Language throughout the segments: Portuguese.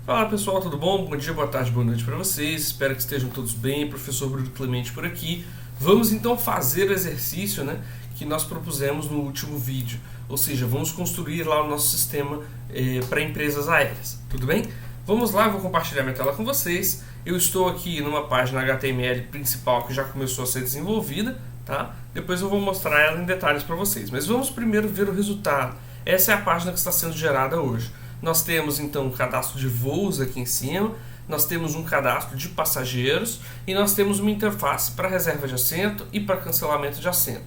Fala pessoal, tudo bom? Bom dia, boa tarde, boa noite para vocês. Espero que estejam todos bem. Professor Bruno Clemente por aqui. Vamos então fazer o exercício, que nós propusemos no último vídeo. Ou seja, vamos construir lá o nosso sistema para empresas aéreas. Tudo bem? Vamos lá, eu vou compartilhar minha tela com vocês. Eu estou aqui numa página HTML principal que já começou a ser desenvolvida, tá? Depois eu vou mostrar ela em detalhes para vocês. Mas vamos primeiro ver o resultado. Essa é a página que está sendo gerada hoje. Nós temos então um cadastro de voos aqui em cima, nós temos um cadastro de passageiros e nós temos uma interface para reserva de assento e para cancelamento de assento.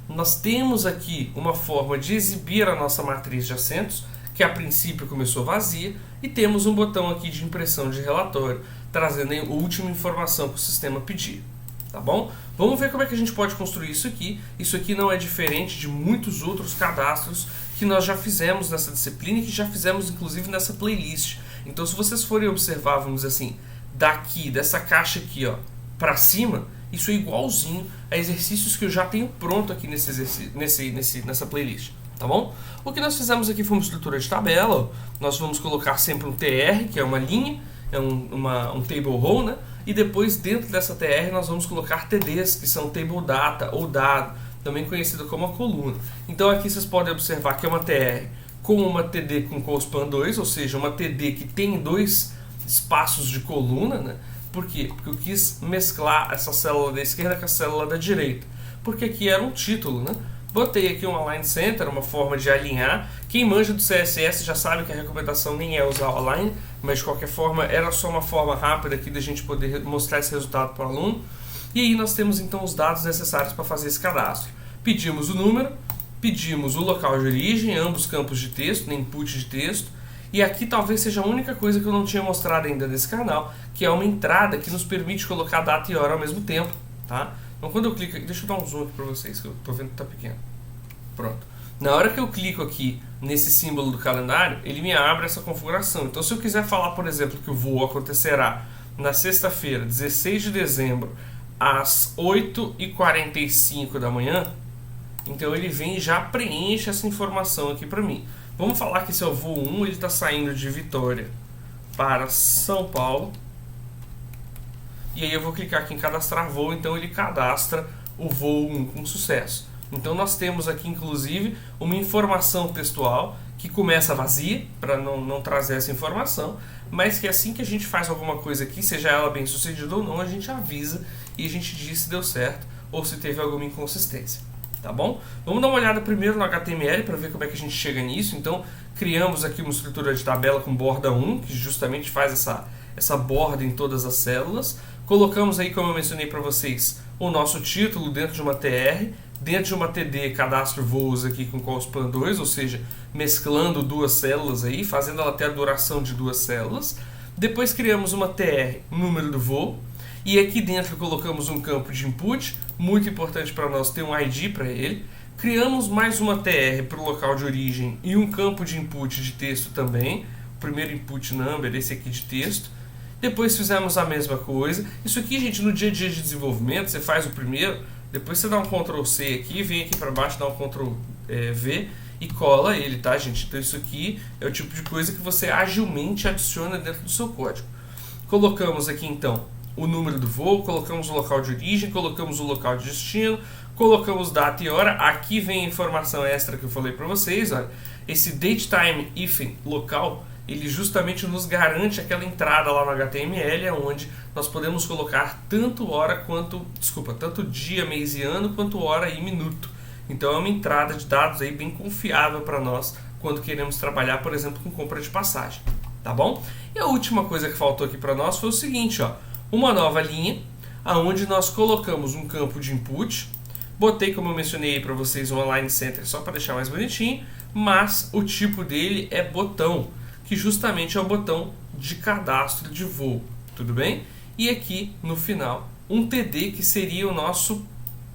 Nós temos aqui uma forma de exibir a nossa matriz de assentos, que a princípio começou vazia, e temos um botão aqui de impressão de relatório, trazendo a última informação que o sistema pedir. Tá bom? Vamos ver como é que a gente pode construir isso aqui. Isso aqui não é diferente de muitos outros cadastros que nós já fizemos nessa disciplina e que já fizemos inclusive nessa playlist. Então, se vocês forem observar, vamos dizer assim, daqui, dessa caixa aqui, ó, para cima, isso é igualzinho a exercícios que eu já tenho pronto aqui nessa playlist. Tá bom? O que nós fizemos aqui foi uma estrutura de tabela. Ó. Nós vamos colocar sempre um TR, que é uma linha, é um table row, e depois dentro dessa TR nós vamos colocar TDs, que são table data ou dado, também conhecido como a coluna. Então aqui vocês podem observar que é uma TR com uma TD com cospan 2, ou seja, uma TD que tem dois espaços de coluna. Por quê? Porque eu quis mesclar essa célula da esquerda com a célula da direita, porque aqui era um título, Botei aqui um align center, uma forma de alinhar. Quem manja do CSS já sabe que a recomendação nem é usar o align, mas de qualquer forma era só uma forma rápida aqui da gente poder mostrar esse resultado para o aluno. E aí nós temos então os dados necessários para fazer esse cadastro. Pedimos o número, pedimos o local de origem, ambos campos de texto, input de texto. E aqui talvez seja a única coisa que eu não tinha mostrado ainda nesse canal, que é uma entrada que nos permite colocar data e hora ao mesmo tempo, tá? Então quando eu clico aqui, deixa eu dar um zoom aqui para vocês, que eu estou vendo que está pequeno. Pronto. Na hora que eu clico aqui nesse símbolo do calendário, ele me abre essa configuração. Então se eu quiser falar, por exemplo, que o voo acontecerá na sexta-feira, 16 de dezembro, às 8h45 da manhã, então ele vem e já preenche essa informação aqui para mim. Vamos falar que esse é o voo 1, ele está saindo de Vitória para São Paulo. E aí eu vou clicar aqui em cadastrar voo, então ele cadastra o voo 1 com sucesso. Então nós temos aqui inclusive uma informação textual que começa vazia, para não trazer essa informação, mas que assim que a gente faz alguma coisa aqui, seja ela bem sucedida ou não, a gente avisa e a gente diz se deu certo ou se teve alguma inconsistência. Tá bom? Vamos dar uma olhada primeiro no HTML para ver como é que a gente chega nisso. Então criamos aqui uma estrutura de tabela com borda 1, que justamente faz essa borda em todas as células. Colocamos aí, como eu mencionei para vocês, o nosso título dentro de uma TR, dentro de uma TD, cadastro voos aqui com cospan 2, ou seja, mesclando duas células aí, fazendo ela ter a duração de duas células. Depois criamos uma TR, número do voo, e aqui dentro colocamos um campo de input, muito importante para nós ter um ID para ele. Criamos mais uma TR para o local de origem e um campo de input de texto também, o primeiro input number, esse aqui de texto. Depois fizemos a mesma coisa. Isso aqui, gente, no dia a dia de desenvolvimento, você faz o primeiro, depois você dá um Ctrl C aqui, vem aqui para baixo, dá um Ctrl V e cola ele, tá, gente? Então isso aqui é o tipo de coisa que você agilmente adiciona dentro do seu código. Colocamos aqui então o número do voo, colocamos o local de origem, colocamos o local de destino, colocamos data e hora. Aqui vem a informação extra que eu falei para vocês, olha. Esse datetime hífen local, ele justamente nos garante aquela entrada lá no HTML, onde nós podemos colocar tanto dia, mês e ano, quanto hora e minuto. Então é uma entrada de dados aí bem confiável para nós quando queremos trabalhar, por exemplo, com compra de passagem, tá bom? E a última coisa que faltou aqui para nós foi o seguinte, ó, uma nova linha, onde nós colocamos um campo de input. Botei, como eu mencionei para vocês, um align center só para deixar mais bonitinho, mas o tipo dele é botão, que justamente é o botão de cadastro de voo, tudo bem? E aqui no final um TD, que seria o nosso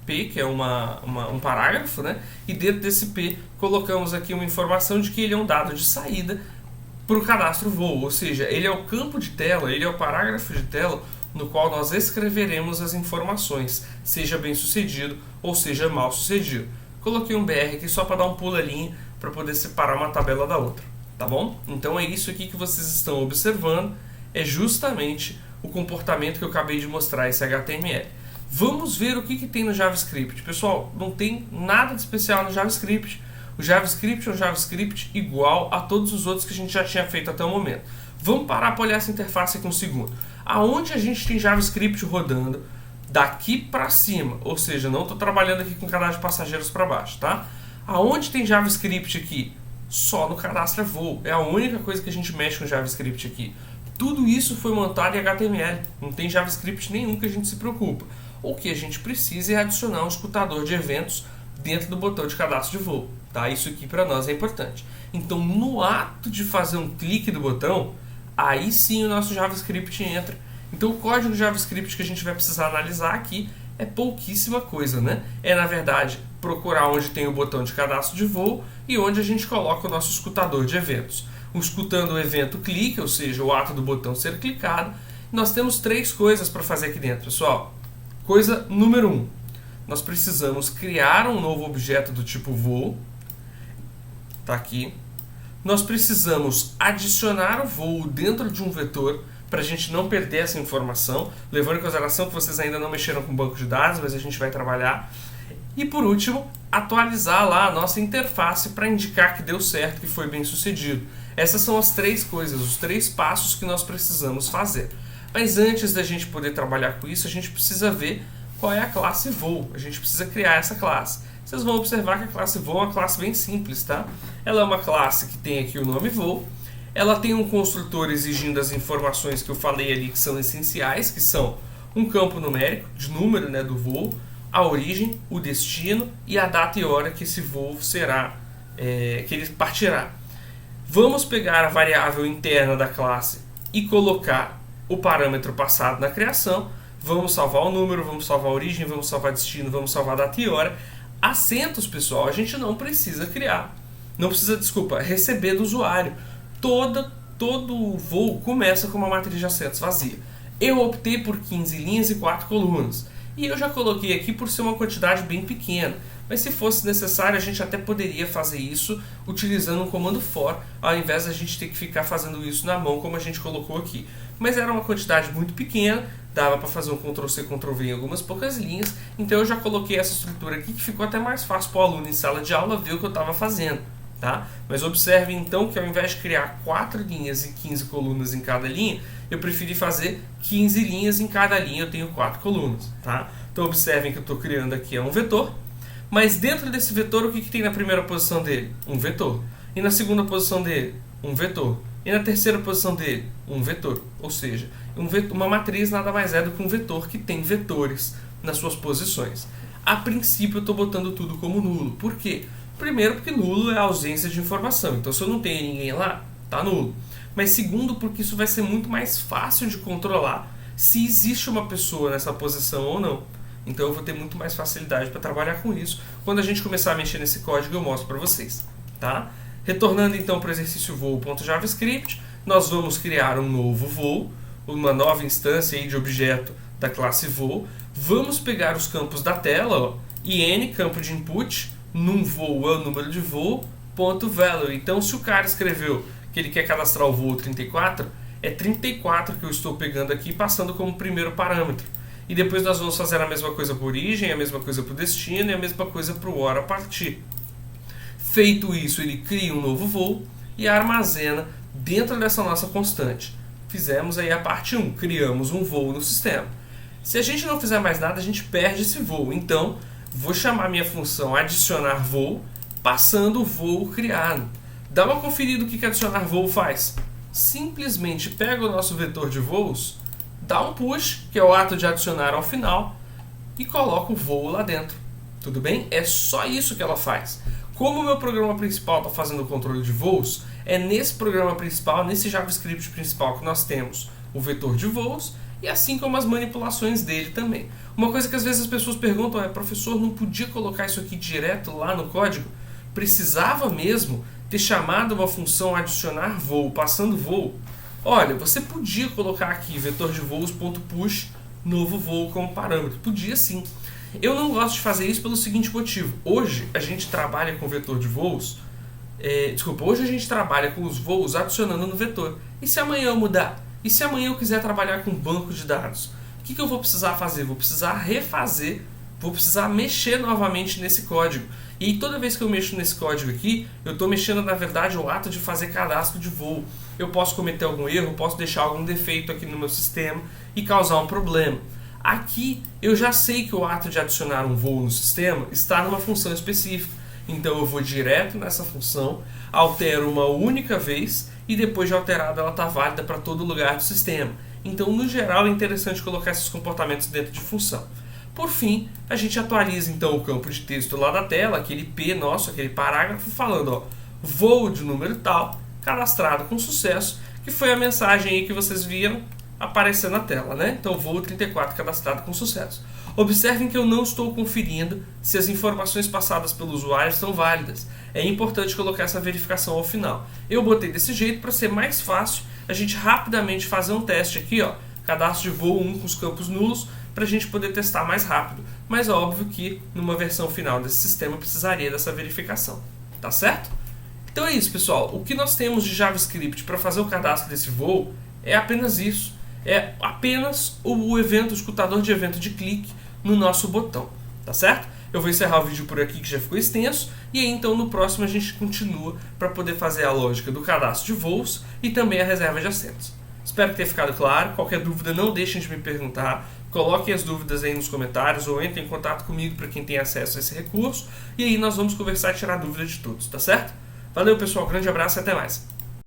P, que é um parágrafo, e dentro desse P colocamos aqui uma informação de que ele é um dado de saída para o cadastro voo, ou seja, ele é o campo de tela, ele é o parágrafo de tela no qual nós escreveremos as informações, seja bem sucedido ou seja mal sucedido. Coloquei um BR aqui só para dar um pulinho para poder separar uma tabela da outra. tá bom? Então é isso aqui que vocês estão observando, é justamente o comportamento que eu acabei de mostrar, esse HTML. Vamos ver o que tem no JavaScript. Pessoal, não tem nada de especial no JavaScript. O JavaScript é um JavaScript igual a todos os outros que a gente já tinha feito até o momento. Vamos parar para olhar essa interface aqui um segundo. Aonde a gente tem JavaScript rodando daqui para cima, ou seja, não estou trabalhando aqui com cadastro de passageiros para baixo, tá? Aonde tem JavaScript aqui? Só no cadastro voo. É a única coisa que a gente mexe com JavaScript aqui. Tudo isso foi montado em HTML. Não tem JavaScript nenhum que a gente se preocupa. O que a gente precisa é adicionar um escutador de eventos dentro do botão de cadastro de voo. Tá? Isso aqui para nós é importante. Então, no ato de fazer um clique do botão, aí sim o nosso JavaScript entra. Então, o código JavaScript que a gente vai precisar analisar aqui é pouquíssima coisa, né? É, na verdade, procurar onde tem o botão de cadastro de voo e onde a gente coloca o nosso escutador de eventos. Escutando o evento clique, ou seja, o ato do botão ser clicado, nós temos 3 coisas para fazer aqui dentro, pessoal. Coisa número 1, nós precisamos criar um novo objeto do tipo voo. Tá aqui. Nós precisamos adicionar o voo dentro de um vetor para a gente não perder essa informação, levando em consideração que vocês ainda não mexeram com banco de dados, mas a gente vai trabalhar. E por último, atualizar lá a nossa interface para indicar que deu certo, que foi bem sucedido. Essas são as 3 coisas, os 3 passos que nós precisamos fazer. Mas antes da gente poder trabalhar com isso, a gente precisa ver qual é a classe voo. A gente precisa criar essa classe. Vocês vão observar que a classe voo é uma classe bem simples, tá? Ela é uma classe que tem aqui o nome voo. Ela tem um construtor exigindo as informações que eu falei ali que são essenciais, que são um campo numérico, de número, né, do voo, a origem, o destino e a data e hora que esse voo será, que ele partirá. Vamos pegar a variável interna da classe e colocar o parâmetro passado na criação. Vamos salvar o número, vamos salvar a origem, vamos salvar destino, vamos salvar a data e hora. Assentos, pessoal, a gente não precisa criar. Não precisa, receber do usuário. Todo voo começa com uma matriz de assentos vazia. Eu optei por 15 linhas e 4 colunas. E eu já coloquei aqui por ser uma quantidade bem pequena. Mas se fosse necessário, a gente até poderia fazer isso utilizando um comando for, ao invés de a gente ter que ficar fazendo isso na mão, como a gente colocou aqui. Mas era uma quantidade muito pequena, dava para fazer um Ctrl+C, Ctrl+V em algumas poucas linhas, então eu já coloquei essa estrutura aqui, que ficou até mais fácil para o aluno em sala de aula ver o que eu estava fazendo. Tá? Mas observe então que ao invés de criar 4 linhas e 15 colunas em cada linha, eu preferi fazer 15 linhas em cada linha, eu tenho 4 colunas. Tá? Então observem que eu estou criando aqui um vetor, mas dentro desse vetor o que tem na primeira posição dele? Um vetor. E na segunda posição dele? Um vetor. E na terceira posição dele? Um vetor. Ou seja, uma matriz nada mais é do que um vetor que tem vetores nas suas posições. A princípio eu estou botando tudo como nulo. Por quê? Primeiro porque nulo é a ausência de informação. Então se eu não tenho ninguém lá, está nulo. Mas segundo porque isso vai ser muito mais fácil de controlar se existe uma pessoa nessa posição ou não. Então eu vou ter muito mais facilidade para trabalhar com isso. Quando a gente começar a mexer nesse código eu mostro para vocês. Tá? Retornando então para o exercício voo.javascript, nós vamos criar um novo voo, uma nova instância aí de objeto da classe voo. Vamos pegar os campos da tela, ó, in, campo de input, num voo é o número de voo, .value. Então se o cara escreveu que ele quer cadastrar o voo 34, é 34 que eu estou pegando aqui, passando como primeiro parâmetro. E depois nós vamos fazer a mesma coisa para a origem, a mesma coisa para o destino e a mesma coisa para o hora a partir. Feito isso, ele cria um novo voo e armazena dentro dessa nossa constante. Fizemos aí a parte 1, criamos um voo no sistema. Se a gente não fizer mais nada, a gente perde esse voo. Então, vou chamar minha função adicionar voo, passando o voo criado. Dá uma conferida no que adicionar voo faz. Simplesmente pega o nosso vetor de voos, dá um push, que é o ato de adicionar ao final, e coloca o voo lá dentro. Tudo bem? É só isso que ela faz. Como o meu programa principal está fazendo o controle de voos, é nesse programa principal, nesse JavaScript principal que nós temos o vetor de voos e assim como as manipulações dele também. Uma coisa que às vezes as pessoas perguntam é: professor, não podia colocar isso aqui direto lá no código? Precisava mesmo ter chamado uma função adicionar voo, passando voo? Olha, você podia colocar aqui vetor de voos.push novo voo como parâmetro. Podia sim. Eu não gosto de fazer isso pelo seguinte motivo. Hoje a gente trabalha com vetor de voos Hoje a gente trabalha com os voos adicionando no vetor. E se amanhã eu mudar? E se amanhã eu quiser trabalhar com banco de dados? O que eu vou precisar fazer? Vou precisar refazer, vou precisar mexer novamente nesse código. E toda vez que eu mexo nesse código aqui, eu estou mexendo, na verdade, o ato de fazer cadastro de voo. Eu posso cometer algum erro, posso deixar algum defeito aqui no meu sistema e causar um problema. Aqui eu já sei que o ato de adicionar um voo no sistema está numa função específica. Então eu vou direto nessa função, altero uma única vez e depois de alterada ela está válida para todo lugar do sistema. Então, no geral, é interessante colocar esses comportamentos dentro de função. Por fim, a gente atualiza então o campo de texto lá da tela, aquele P nosso, aquele parágrafo falando, voo de número tal, cadastrado com sucesso, que foi a mensagem aí que vocês viram aparecer na tela, né? Então, voo 34 cadastrado com sucesso. Observem que eu não estou conferindo se as informações passadas pelo usuário estão válidas. É importante colocar essa verificação ao final. Eu botei desse jeito para ser mais fácil a gente rapidamente fazer um teste aqui, cadastro de voo 1 com os campos nulos, para a gente poder testar mais rápido. Mas é óbvio que numa versão final desse sistema precisaria dessa verificação. Tá certo? Então é isso, pessoal. O que nós temos de JavaScript para fazer o cadastro desse voo é apenas isso. É apenas o escutador de evento de clique no nosso botão, tá certo? Eu vou encerrar o vídeo por aqui, que já ficou extenso, e aí então no próximo a gente continua para poder fazer a lógica do cadastro de voos e também a reserva de assentos. Espero que tenha ficado claro. Qualquer dúvida não deixem de me perguntar, coloquem as dúvidas aí nos comentários ou entrem em contato comigo para quem tem acesso a esse recurso, e aí nós vamos conversar e tirar dúvidas de todos, tá certo? Valeu, pessoal, grande abraço e até mais!